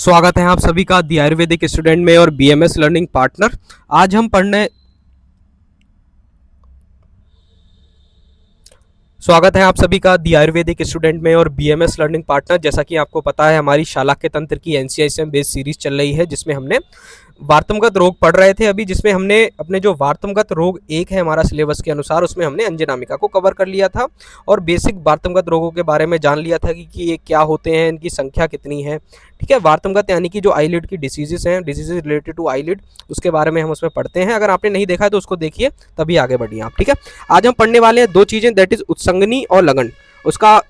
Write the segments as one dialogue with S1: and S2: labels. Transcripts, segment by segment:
S1: स्वागत है आप सभी का दी आयुर्वेदिक स्टूडेंट में और बीएमएस लर्निंग पार्टनर। आज हम पढ़ने स्वागत है आप सभी का दी आयुर्वेदिक स्टूडेंट में और बीएमएस लर्निंग पार्टनर। जैसा कि आपको पता है, हमारी शालाक्य तंत्र की एनसीआईएसएम बेस्ड सीरीज चल रही है, जिसमें हमने वार्तमगत रोग पढ़ रहे थे अभी, जिसमें हमने अपने जो वार्तमगत रोग एक है हमारा सिलेबस के अनुसार, उसमें हमने अंजनामिका को कवर कर लिया था और बेसिक वार्तमगत रोगों के बारे में जान लिया था कि ये क्या होते हैं, इनकी संख्या कितनी है। ठीक है, वार्तमगत यानी कि जो आईलिड की डिसीजेस हैं, डिसीजेज रिलेटेड टू आईलिड, उसके बारे में हम उसमें पढ़ते हैं। अगर आपने नहीं देखा है तो उसको देखिए, तभी आगे बढ़िए आप। ठीक है, आज हम पढ़ने वाले हैं दो चीज़ें, दैट इज उत्संगनी और लगन। उसका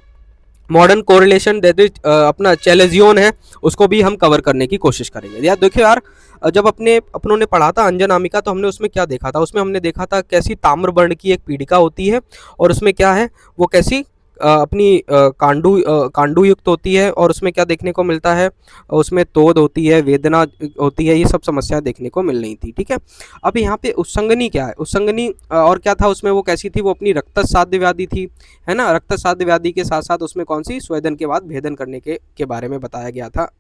S1: मॉडर्न कोरिलेशन दैट इज अपना चैलेजियन है, उसको भी हम कवर करने की कोशिश करेंगे। यार देखिए यार, जब अपनों ने पढ़ा था अंजनामिका, तो हमने उसमें क्या देखा था? उसमें हमने देखा था कैसी ताम्र वर्ण की एक पीड़िका होती है और उसमें क्या है, वो कैसी अपनी कांडू युक्त होती है और उसमें क्या देखने को मिलता है, उसमें तोद होती है, वेदना होती है, ये सब समस्याएं देखने को मिल रही थी। ठीक है, अब यहाँ पे उत्संगनी क्या है? उत्संगनी और क्या था उसमें, वो कैसी थी? वो अपनी रक्तसाध्य व्याधि थी, है ना। रक्तसाध्य व्याधि के साथ साथ उसमें कौन सी, स्वेदन के बाद भेदन करने के बारे में बताया गया था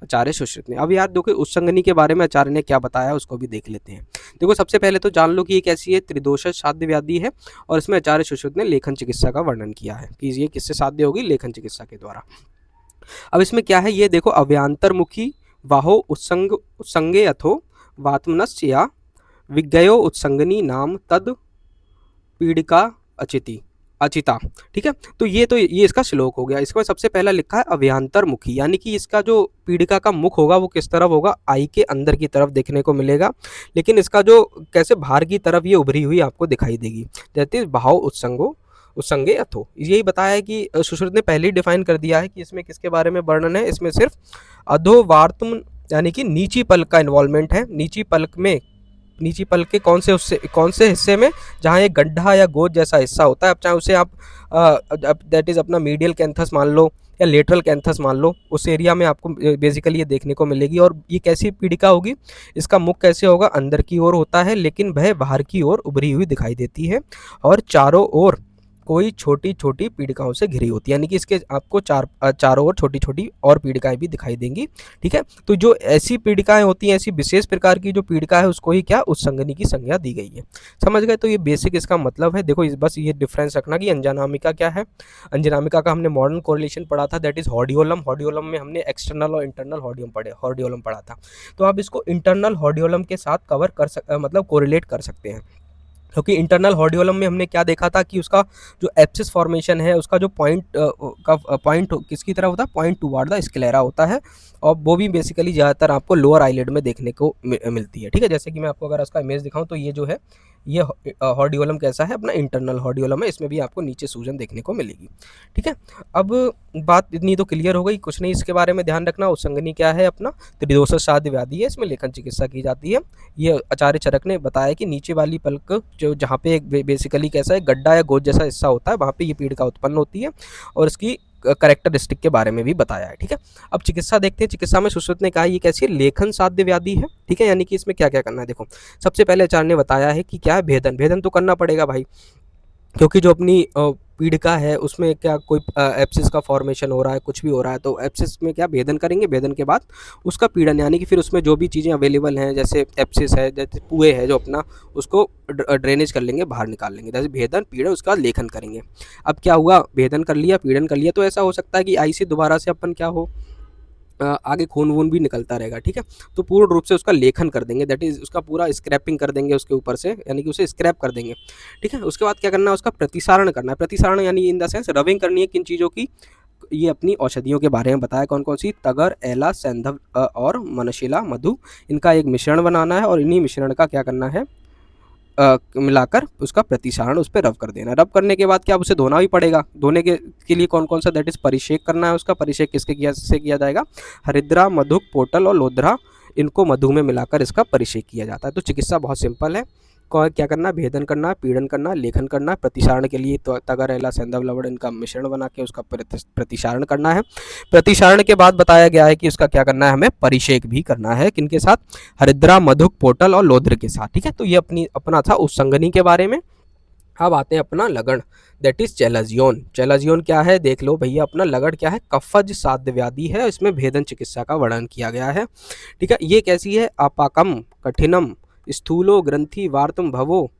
S1: आचार्य सुश्रुत ने। अब यार देखो, उत्संगनी के बारे में आचार्य ने क्या बताया उसको भी देख लेते हैं। देखो, सबसे पहले तो जान लो कि ये कैसी है, त्रिदोष साध्य व्याधि है और इसमें आचार्य सुश्रुत ने लेखन चिकित्सा का वर्णन किया है कि ये किससे साध्य होगी, लेखन चिकित्सा के द्वारा। अब इसमें क्या है, ये देखो, अव्यांतरमुखी वाहो उत्संगे अथो वात्मनस्य या विज्ञयो उत्संगनी नाम तद पीड़िका अचिति अचिता। ठीक है, तो ये इसका श्लोक हो गया। इसमें सबसे पहला लिखा है अव्यांतरमुखी, यानी कि इसका जो पीड़िका का मुख होगा वो किस तरफ होगा, आई के अंदर की तरफ देखने को मिलेगा, लेकिन इसका जो कैसे बाहर की तरफ ये उभरी हुई आपको दिखाई देगी। जैसे भाव उत्संगे अथो, यही बताया है कि सुश्रुत ने पहले ही डिफाइन कर दिया है कि इसमें किसके बारे में वर्णन है। इसमें सिर्फ अधोवार्तम यानी कि नीची पलक का इन्वॉल्वमेंट है। नीची पलक के कौन से हिस्से में, जहाँ एक गड्ढा या गोद जैसा हिस्सा होता है, अब चाहे उसे आप दैट इज अपना मीडियल कैंथस मान लो या लेटरल कैंथस मान लो, उस एरिया में आपको बेसिकली ये देखने को मिलेगी। और ये कैसी पीड़िका होगी, इसका मुख कैसे होगा, अंदर की ओर होता है, लेकिन वह बाहर की ओर उभरी हुई दिखाई देती है और चारों ओर कोई छोटी छोटी पीड़िकाओं से घिरी होती है, यानी कि इसके आपको चारों ओर छोटी छोटी और पीड़िकाएं भी दिखाई देंगी। ठीक है, तो जो ऐसी पीड़िकाएं होती हैं, ऐसी विशेष प्रकार की जो पीड़िका है, उसको ही क्या, उत्संगनी की संज्ञा दी गई है। समझ गए? तो ये बेसिक इसका मतलब है। देखो, बस ये डिफरेंस रखना कि अंजनामिका क्या है। अंजनामिका का हमने मॉडर्न कोरिलेशन पढ़ा था, दैट इज हॉर्डियोलम। हॉर्डियोलम में हमने एक्सटर्नल और इंटरनल हॉर्डियोलम पढ़ा था। तो आप इसको इंटरनल हॉर्डियोलम के साथ कवर मतलब कोरिलेट कर सकते हैं, क्योंकि इंटरनल हॉर्डियोलम में हमने क्या देखा था कि उसका जो एप्सिस फॉर्मेशन है, उसका जो पॉइंट किसकी तरफ होता है, पॉइंट टुवार्ड द स्क्लेरा होता है, और वो भी बेसिकली ज़्यादातर आपको लोअर आईलिड में देखने को मिलती है। ठीक है, जैसे कि मैं आपको अगर उसका इमेज दिखाऊं, तो ये जो है, ये हॉर्डियोलम कैसा है, अपना इंटरनल हॉर्डियोलम है। इसमें भी आपको नीचे सूजन देखने को मिलेगी। ठीक है, अब बात इतनी तो क्लियर हो गई, कुछ नहीं इसके बारे में ध्यान रखना। उत्संगनी क्या है, अपना त्रिदोष साध्य व्याधि है, इसमें लेखन चिकित्सा की जाती है। ये आचार्य चरक ने बताया कि नीचे वाली पलक जो, जहाँ पे बेसिकली कैसा है, गड्ढा या गोद जैसा हिस्सा होता है, वहाँ पे ये पीड़िका उत्पन्न होती है और इसकी करेक्टरिस्टिक के बारे में भी बताया है। ठीक है, अब चिकित्सा देखते हैं। चिकित्सा में सुश्रुत ने कहा ये कैसी है, लेखन साध्य व्याधि है। ठीक है, यानी कि इसमें क्या क्या करना है, देखो, सबसे पहले आचार्य ने बताया है कि क्या है, भेदन तो करना पड़ेगा भाई, क्योंकि जो अपनी पीड़िका है उसमें क्या कोई एप्सिस का फॉर्मेशन हो रहा है, कुछ भी हो रहा है, तो एप्सिस में क्या भेदन करेंगे, भेदन के बाद उसका पीड़न, यानी कि फिर उसमें जो भी चीज़ें अवेलेबल हैं, जैसे एप्सिस है, जैसे पुए है, जो अपना उसको ड्रेनेज कर लेंगे, बाहर निकाल लेंगे, जैसे भेदन पीड़न, उसका लेखन करेंगे। अब क्या हुआ, भेदन कर लिया, पीड़न कर लिया, तो ऐसा हो सकता है कि आई से दोबारा से अपन क्या हो, आगे खून वून भी निकलता रहेगा। ठीक है, तो पूर्ण रूप से उसका लेखन कर देंगे, दैट इज उसका पूरा स्क्रैपिंग कर देंगे उसके ऊपर से, यानी कि उसे स्क्रैप कर देंगे। ठीक है, उसके बाद क्या करना है, उसका प्रतिसारण करना है। प्रतिसारण यानी इन द सेंस रविंग करनी है, किन चीज़ों की, ये अपनी औषधियों के बारे में बताया, कौन कौन सी, तगर, एला, सैंधव और मनशिला, मधु, इनका एक मिश्रण बनाना है और इन्हीं मिश्रण का क्या करना है, मिलाकर उसका प्रतिसारण उस पर रब कर देना। रब करने के बाद क्या, उसे धोना भी पड़ेगा। धोने के लिए कौन कौन सा, दैट इज परिषेक करना है। उसका परिषेक से किया जाएगा, हरिद्रा, मधुक, पोटल और लोध्रा, इनको मधु में मिलाकर इसका परिषेक किया जाता है। तो चिकित्सा बहुत सिंपल है, क्या करना, भेदन करना, पीड़न करना, लेखन करना, प्रतिसारण के लिए तो तगर, एला, सैंधव, लवण, इनका मिश्रण बना के उसका प्रतिसारण करना है। प्रतिसारण के बाद बताया गया है कि उसका क्या करना है, हमें परिषेक भी करना है, किनके साथ, हरिद्रा, मधुक, पोटल और लोध्र के साथ। ठीक है, तो ये अपना था उत्संगनी के बारे में। अब आते हैं अपना लगड़, दैट इज चैलाजियन। चैलाजियन क्या है देख लो भैया, अपना लगड़ क्या है, कफज साध्य व्याधि है, इसमें भेदन चिकित्सा का वर्णन किया गया है। ठीक है, ये कैसी है, अपाकम कठिनम स्थूलो ग्रंथि वार्तम भवो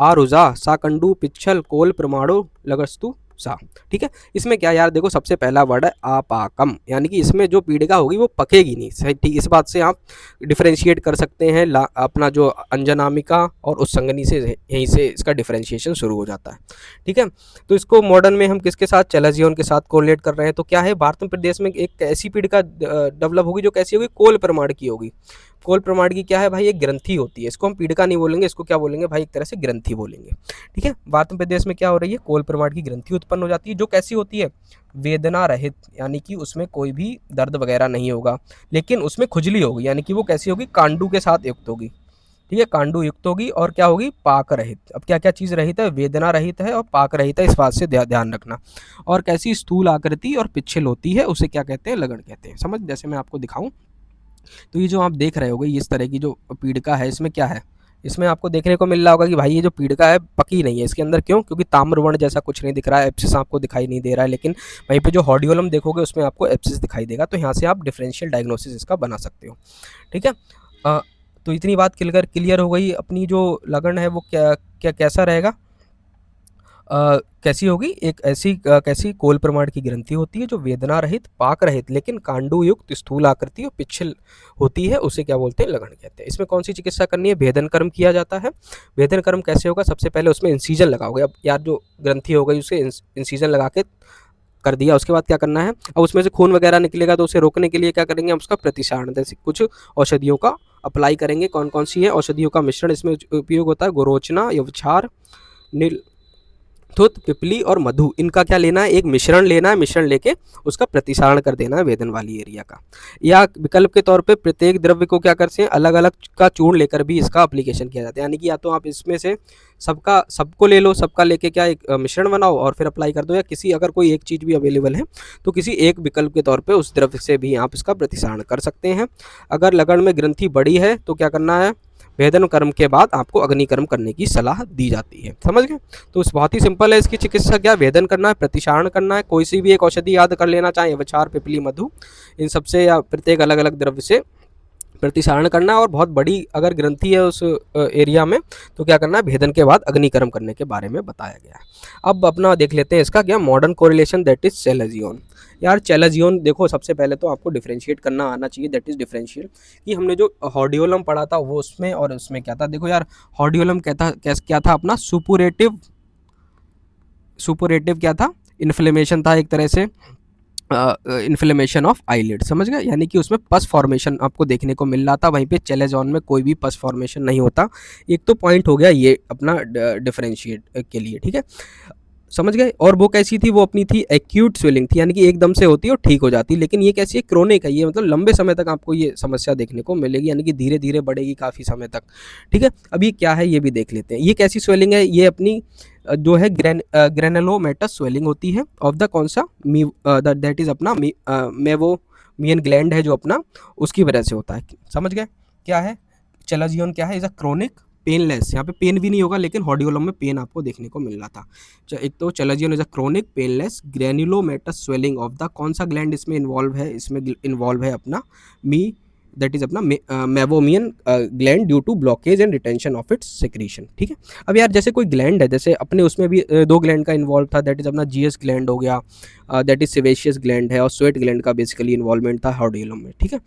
S1: आरुजा साकंडू पिच्छल कोल प्रमाणो लगस्तु सा। ठीक है, इसमें क्या यार देखो, सबसे पहला वर्ड है आपाकम, यानी कि इसमें जो पीड़िका होगी वो पकेगी नहीं। सही, ठीक, इस बात से आप डिफरेंशिएट कर सकते हैं अपना जो अंजनामिका और उत्संगनी से, यहीं से इसका डिफरेंशिएशन शुरू हो जाता है। ठीक है, तो इसको मॉडर्न में हम किसके साथ, चैलाजियन के साथ कोरिलेट कर रहे हैं। तो क्या है, भारत प्रदेश में एक ऐसी पीड़िका डेवलप होगी जो कैसी होगी, कोल प्रमाण की होगी। कोल प्रमाण की क्या है भाई, एक ग्रंथि होती है, इसको हम पीड़िका नहीं बोलेंगे, इसको क्या बोलेंगे भाई, एक तरह से ग्रंथि बोलेंगे। ठीक है, भारत प्रदेश में क्या हो रही है, कोल प्रमाण की ग्रंथि उत्पन्न हो जाती है, जो कैसी होती है, वेदना रहित, यानी कि उसमें कोई भी दर्द वगैरह नहीं होगा, लेकिन उसमें खुजली होगी, यानी कि वो कैसी होगी, कांडू के साथ युक्त होगी। ठीक है, कांडू युक्त होगी, और क्या होगी, पाक रहित। अब क्या क्या चीज रहित है, वेदना रहित है और पाक रहित है, इस बात से ध्यान रखना। और कैसी, स्थूल आकृति और पिच्छल होती है, उसे क्या कहते हैं, लगड़ कहते हैं। समझ, जैसे मैं आपको दिखाऊं, तो ये जो आप देख रहे होगे, इस तरह की जो पीड़िका है, इसमें क्या है, इसमें आपको देखने को मिल रहा होगा कि भाई ये जो पीड़िका है पकी नहीं है इसके अंदर। क्यों, क्योंकि ताम्रवर्ण जैसा कुछ नहीं दिख रहा है, एप्सिस आपको दिखाई नहीं दे रहा है, लेकिन वहीं पे जो हॉडियोलम देखोगे उसमें आपको एप्सिस दिखाई देगा। तो यहाँ से आप डिफरेंशियल डायग्नोसिस इसका बना सकते हो। ठीक है, तो इतनी बात क्लियर हो गई। अपनी जो लगन है वो कैसा रहेगा, कैसी होगी, एक ऐसी कैसी कोल प्रमाण की ग्रंथि होती है जो वेदना रहित, पाक रहित, लेकिन कांडू युक्त, स्थूल आकृति और पिच्छल होती है, उसे क्या बोलते हैं, लगन कहते हैं। इसमें कौन सी चिकित्सा करनी है, भेदन कर्म किया जाता है। भेदन कर्म कैसे होगा, सबसे पहले उसमें इंसीजन लगाओगे। अब यार जो ग्रंथि हो गई उसे इंसीजन लगा के कर दिया, उसके बाद क्या करना है, अब उसमें से खून वगैरह निकलेगा तो उसे रोकने के लिए क्या करेंगे, हम उसका प्रतिसारण, जैसे कुछ औषधियों का अप्लाई करेंगे। कौन कौन सी है औषधियों का मिश्रण इसमें उपयोग होता है, गोरोचना, यवक्षार, नील थुत, पिपली और मधु, इनका क्या लेना है, एक मिश्रण लेना है, मिश्रण लेके उसका प्रतिसारण कर देना है वेदन वाली एरिया का। या विकल्प के तौर पे प्रत्येक द्रव्य को क्या करते हैं, अलग अलग का चूर्ण लेकर भी इसका एप्लीकेशन किया जाता है। यानी कि या तो आप इसमें से सबको ले लो, सबका लेके क्या एक मिश्रण बनाओ और फिर अप्लाई कर दो, या किसी अगर कोई एक चीज़ भी अवेलेबल है तो किसी एक विकल्प के तौर पर उस द्रव्य से भी आप इसका प्रतिसारण कर सकते हैं। अगर लगन में ग्रंथि बड़ी है तो क्या करना है, भेदन कर्म के बाद आपको अग्निकर्म करने की सलाह दी जाती है। समझ गए, तो इस बहुत ही सिंपल है इसकी चिकित्सा, क्या भेदन करना है, प्रतिसारण करना है, कोई सी भी एक औषधि याद कर लेना, चाहे यवक्षार, पिपली, मधु, इन सबसे या प्रत्येक अलग अलग द्रव्य से प्रतिसारण करना है। और बहुत बड़ी अगर ग्रंथि है उस एरिया में तो क्या करना है, भेदन के बाद अग्निकर्म करने के बारे में बताया गया है। अब अपना देख लेते हैं इसका क्या मॉडर्न कोरिलेशन, दैट इज चैलाजियन। यार चैलाजियन देखो, सबसे पहले तो आपको डिफरेंशिएट करना आना चाहिए, दैट इज डिफरेंशियल, कि हमने जो हॉडियोलम पढ़ा था वो उसमें और उसमें क्या था। देखो यार, हॉडियोलम क्या था अपना, सुपुरेटिव क्या था, इन्फ्लेमेशन था, एक तरह से इन्फ्लेमेशन ऑफ आईलिड। समझ गए, यानी कि उसमें पस फॉर्मेशन आपको देखने को मिल रहा था, वहीं पे चैलाजियन में कोई भी पस फॉर्मेशन नहीं होता। एक तो पॉइंट हो गया ये अपना डिफरेंशिएट के लिए। ठीक है, समझ गए। और वो कैसी थी, वो अपनी थी एक्यूट स्वेलिंग थी, यानी कि एकदम से होती है और ठीक हो जाती है। लेकिन ये कैसी है, क्रोनिक है, ये मतलब लंबे समय तक आपको ये समस्या देखने को मिलेगी, यानी कि धीरे धीरे बढ़ेगी काफ़ी समय तक। ठीक है, अब ये क्या है ये भी देख लेते हैं। ये कैसी स्वेलिंग है, ये अपनी जो है ग्रेनुलोमेटस स्वेलिंग होती है ऑफ द कौन सा, दैट इज अपना मेवोमियन ग्लैंड है जो अपना, उसकी वजह से होता है। समझ गए, क्या है चैलाजियन, क्या है, इज अ क्रोनिक पेनलेस, यहाँ पे पेन भी नहीं होगा लेकिन हॉडियोलम में पेन आपको देखने को मिल रहा था। एक तो chalazion is a chronic painless granulomatous swelling of the कौन सा ग्लैंड इसमें इन्वॉल्व है, इसमें इन्वॉल्व है अपना दैट इज अपना मेवोमियन gland due to blockage and retention of its secretion. ठीक है, अब यार जैसे कोई ग्लैंड है, जैसे अपने उसमें भी दो ग्लैंड का इन्वॉल्व था, दैट इज अपना जीएस ग्लैंड हो गया, दैट इज सेवेशियस ग्लैंड है, और स्वेट ग्लैंड का बेसिकली इन्वॉल्वमेंट था हॉडियोलम में। ठीक है,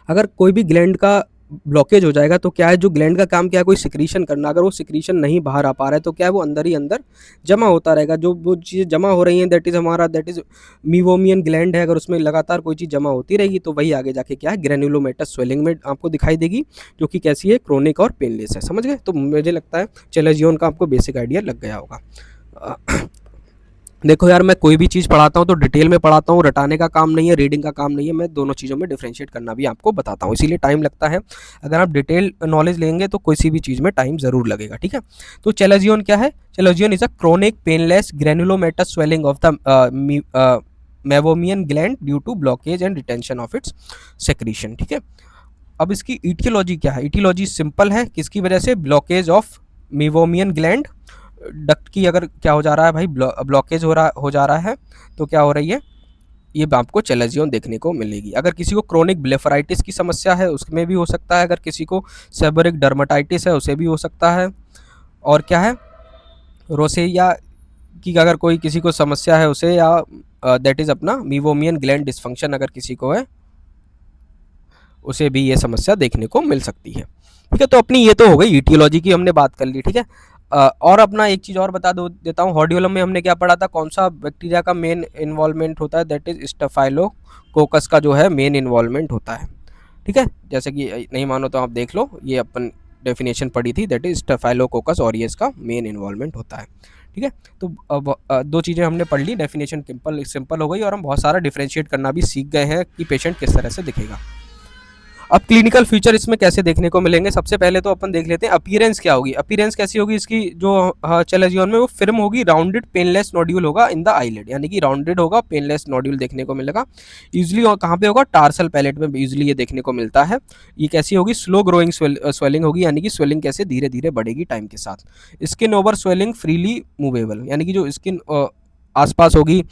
S1: अगर कोई भी ग्लैंड का ब्लॉकेज हो जाएगा तो क्या है, जो ग्लैंड का काम क्या है, कोई सिक्रीशन करना, अगर वो सिक्रीशन नहीं बाहर आ पा रहा है तो क्या है, वो अंदर ही अंदर जमा होता रहेगा। जो वो चीज़ें जमा हो रही हैं दैट इज मीवोमियन ग्लैंड है, अगर उसमें लगातार कोई चीज़ जमा होती रहेगी तो वही आगे जाके क्या है, ग्रेनुलोमेटस स्वेलिंग में आपको दिखाई देगी, जो कि कैसी है, क्रोनिक और पेनलेस है। समझ गए, तो मुझे लगता है चैलाजियन का आपको बेसिक आइडिया लग गया होगा। देखो यार, मैं कोई भी चीज़ पढ़ाता हूँ तो डिटेल में पढ़ाता हूँ, रटाने का काम नहीं है, रीडिंग का काम नहीं है, मैं दोनों चीज़ों में डिफरेंशिएट करना भी आपको बताता हूँ, इसीलिए टाइम लगता है। अगर आप डिटेल नॉलेज लेंगे तो किसी भी चीज़ में टाइम ज़रूर लगेगा। ठीक है, तो चैलाजियन क्या है, chalazion is a chronic painless granulomatous swelling of the मेवोमियन gland due to blockage and retention of its secretion. ठीक है, अब इसकी ईटियोलॉजी क्या है, ईटियोलॉजी सिंपल है, किसकी वजह से, ब्लॉकेज ऑफ मेवोमियन ग्लैंड डक्ट की अगर क्या हो जा रहा है भाई, ब्लॉकेज हो जा रहा है, तो क्या हो रही है, ये आपको चेलेजियन देखने को मिलेगी। अगर किसी को क्रोनिक ब्लेफराइटिस की समस्या है उसमें भी हो सकता है, अगर किसी को सेबरिक डर्माटाइटिस है उसे भी हो सकता है, और क्या है, रोसेरिया की अगर कोई किसी को समस्या है उसे, या दैट इज़ अपना मीवोमियन ग्लैंड डिस्फंक्शन अगर किसी को है उसे भी ये समस्या देखने को मिल सकती है। ठीक है, तो अपनी ये तो हो गई ईटियोलॉजी की हमने बात कर ली। ठीक है, और अपना एक चीज़ और बता दो देता हूँ, हॉर्डियोलम में हमने क्या पढ़ा था, कौन सा बैक्टीरिया का मेन इन्वॉल्वमेंट होता है, दैट इज स्टेफाइलोकोकस का जो है मेन इन्वॉल्वमेंट होता है। ठीक है, जैसे कि नहीं मानो तो आप देख लो, ये अपन डेफिनेशन पढ़ी थी, दैट इज स्टेफाइलोकोकस ऑरियस का मेन इन्वॉल्वमेंट होता है। ठीक है, तो अब दो चीज़ें हमने पढ़ ली, डेफिनेशन सिंपल हो गई, और हम बहुत सारा डिफ्रेंशिएट करना भी सीख गए हैं कि पेशेंट किस तरह से दिखेगा। अब क्लिनिकल फीचर इसमें कैसे देखने को मिलेंगे, सबसे पहले तो अपन देख लेते हैं अपीयरेंस क्या होगी। अपीयरेंस कैसी होगी इसकी, जो चेलेजियन में वो फिल्म होगी, राउंडेड पेनलेस नोड्यूल होगा इन द आईलिड, यानी कि राउंडेड होगा, पेनलेस नोड्यूल देखने को मिलेगा। यूजली कहाँ पे होगा, टार्सल पैलेट में यूजली ये देखने को मिलता है। ये कैसी होगी, स्लो ग्रोइंग स्वेलिंग होगी, यानी कि स्वेलिंग कैसे धीरे धीरे बढ़ेगी टाइम के साथ। Skin over swelling freely movable, यानी कि जो स्किन आसपास होगी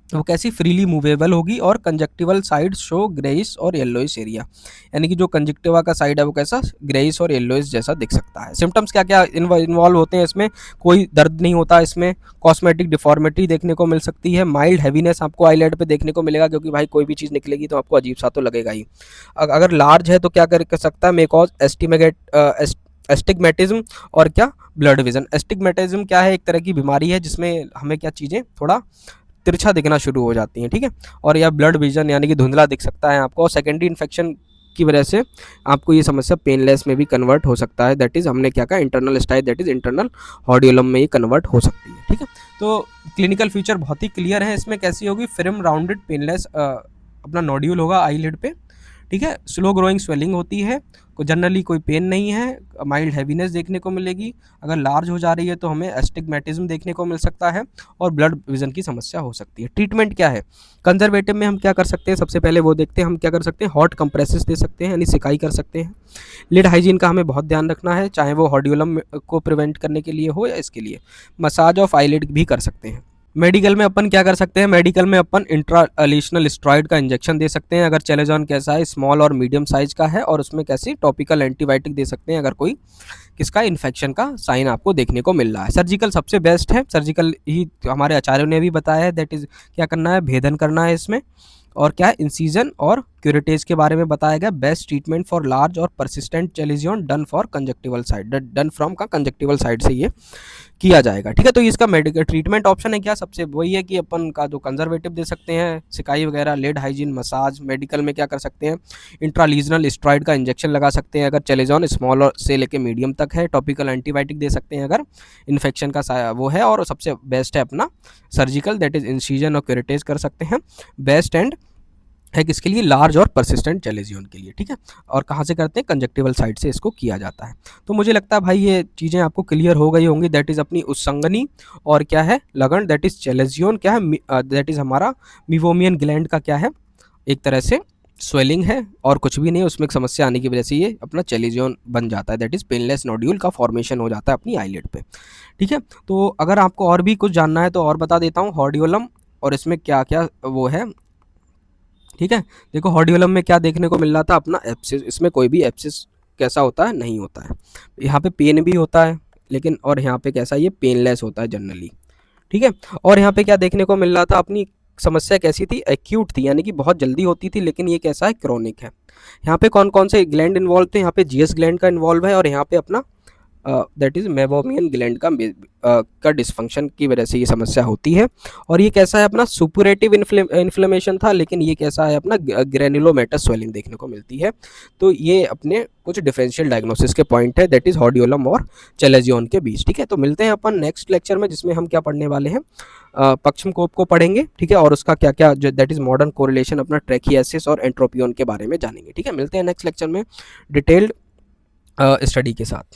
S1: वो कैसी फ्रीली मूवेबल होगी, और कंजक्टिवल साइड शो ग्रेइश और येलोइश एरिया, यानी कि जो कंजक्टिवा का साइड है वो कैसा ग्रेइश और येलोइश जैसा दिख सकता है। सिम्टम्स क्या क्या इन्वॉल्व होते हैं इसमें, कोई दर्द नहीं होता इसमें, कॉस्मेटिक डिफॉर्मिटी देखने को मिल सकती है, माइल्ड हैवीनेस आपको आईलेड पे देखने को मिलेगा, क्योंकि भाई कोई भी चीज़ निकलेगी तो आपको अजीब सा तो लगेगा ही। अगर लार्ज है तो क्या कर सकता है, मे कॉज एस्टिग्मेटिज्म और क्या ब्लड विजन। एस्टिग्मेटिज्म क्या है, एक तरह की बीमारी है जिसमें हमें क्या चीज़ें थोड़ा तिरछा दिखना शुरू हो जाती हैं। ठीक है, और यह ब्लड विजन यानी कि धुंधला दिख सकता है आपको, और सेकेंडरी इन्फेक्शन की वजह से आपको ये समस्या पेनलेस में भी कन्वर्ट हो सकता है, दैट इज़ हमने क्या कहा internal style, that is internal hordeolum में ये कन्वर्ट हो सकती है। ठीक है, तो क्लिनिकल फीचर बहुत ही क्लियर है इसमें, कैसी होगी, फिल्म राउंडेड पेनलेस अपना नोड्यूल होगा आईलिड पे। ठीक है, स्लो ग्रोइंग स्वेलिंग होती है, जनरली कोई पेन नहीं है, माइल्ड हैवीनेस देखने को मिलेगी, अगर लार्ज हो जा रही है तो हमें एस्टिग्मेटिज्म देखने को मिल सकता है, और ब्लड विजन की समस्या हो सकती है। ट्रीटमेंट क्या है, कंजर्वेटिव में हम क्या कर सकते हैं, सबसे पहले वो देखते हैं, हम क्या कर सकते हैं, हॉट कंप्रेसेस दे सकते हैं, यानी सिकाई कर सकते हैं। लिड हाइजीन का हमें बहुत ध्यान रखना है, चाहे वो हॉर्डियोलम को प्रिवेंट करने के लिए हो या इसके लिए। मसाज ऑफ आईलिड भी कर सकते हैं। मेडिकल में अपन क्या कर सकते हैं, मेडिकल में अपन इंट्रालेशनल स्टेरॉइड का इंजेक्शन दे सकते हैं, अगर चेलेजॉन कैसा है, स्मॉल और मीडियम साइज का है, और उसमें कैसी टॉपिकल एंटीबायोटिक दे सकते हैं अगर कोई किसका इन्फेक्शन का साइन आपको देखने को मिल रहा है। सर्जिकल सबसे बेस्ट है, सर्जिकल ही हमारे आचार्यों ने भी बताया है, दैट इज़ क्या करना है, भेदन करना है इसमें, और क्या है, इंसीजन और क्यूरेटेज के बारे में बताया गया। बेस्ट ट्रीटमेंट फॉर लार्ज और persistent chalazion done for conjunctival side, done from का कंजक्टिवल साइड से ये किया जाएगा। ठीक है, तो इसका मेडिकल ट्रीटमेंट ऑप्शन है क्या, सबसे वही है कि अपन का जो कंजर्वेटिव दे सकते हैं, सिकाई वगैरह, लेड हाइजीन, मसाज। मेडिकल में क्या कर सकते हैं, इंट्रालीजनल स्टेरॉइड का इंजेक्शन लगा सकते हैं अगर चेलेजॉन स्मॉल से लेके मीडियम तक है, टॉपिकल एंटीबायोटिक दे सकते हैं अगर इन्फेक्शन का वो है, और सबसे बेस्ट है अपना सर्जिकल, दैट इज इंसीजन और क्यूरेटेज कर सकते हैं। बेस्ट एंड है किसके लिए, लार्ज और परसिस्टेंट चेलेजियन के लिए। ठीक है, और कहाँ से करते हैं, कंजक्टिवल साइड से इसको किया जाता है। तो मुझे लगता है भाई ये चीज़ें आपको क्लियर हो गई होंगी, दैट इज़ अपनी उस्संगनी और क्या है लगन, दैट इज़ चेलेजियन क्या है, दैट इज़ हमारा मीवोमियन ग्लैंड का क्या है, एक तरह से स्वेलिंग है और कुछ भी नहीं है, उसमें एक समस्या आने की वजह से ये अपना चेलेजियन बन जाता है, दैट इज़ पेनलेस नोड्यूल का फॉर्मेशन हो जाता है अपनी आईलिड पे। ठीक है, तो अगर आपको और भी कुछ जानना है तो और बता देता हूँ, हॉर्डियोलम और इसमें क्या क्या वो है। ठीक है, देखो हॉर्डियोलम में क्या देखने को मिल रहा था, अपना एब्सिस, इसमें कोई भी एब्सिस कैसा होता है, नहीं होता है, यहाँ पे पेन भी होता है लेकिन, और यहाँ पे कैसा, ये पेनलेस होता है जनरली। ठीक है, और यहाँ पे क्या देखने को मिल रहा था, अपनी समस्या कैसी थी, एक्यूट थी, यानी कि बहुत जल्दी होती थी, लेकिन ये कैसा है, क्रॉनिक है। यहाँ पे कौन कौन से ग्लैंड इन्वॉल्व थे, यहाँ पे जीएस ग्लैंड का इन्वॉल्व है, और यहाँ पे अपना दैट इज़ मेवोमियन ग्लैंड का डिसफंक्शन की वजह से ये समस्या होती है। और ये कैसा है, अपना सुपुरेटिव इन्फ्लेमेशन था, लेकिन ये कैसा है, अपना ग्रेनुलोमेटस स्वेलिंग देखने को मिलती है। तो ये अपने कुछ डिफरेंशियल डायग्नोसिस के पॉइंट है, दैट इज़ हॉर्डियोलम और चेलेजियन के बीच। ठीक है, तो मिलते हैं अपन नेक्स्ट लेक्चर में, जिसमें हम क्या पढ़ने वाले हैं, पश्चिम कोप को पढ़ेंगे। ठीक है, और उसका क्या क्या दैट इज़ मॉडर्न कोरिलेशन अपना ट्रैकियासिस और एंट्रोपियन के बारे में जानेंगे। ठीक है, मिलते हैं नेक्स्ट लेक्चर में डिटेल्ड स्टडी के साथ।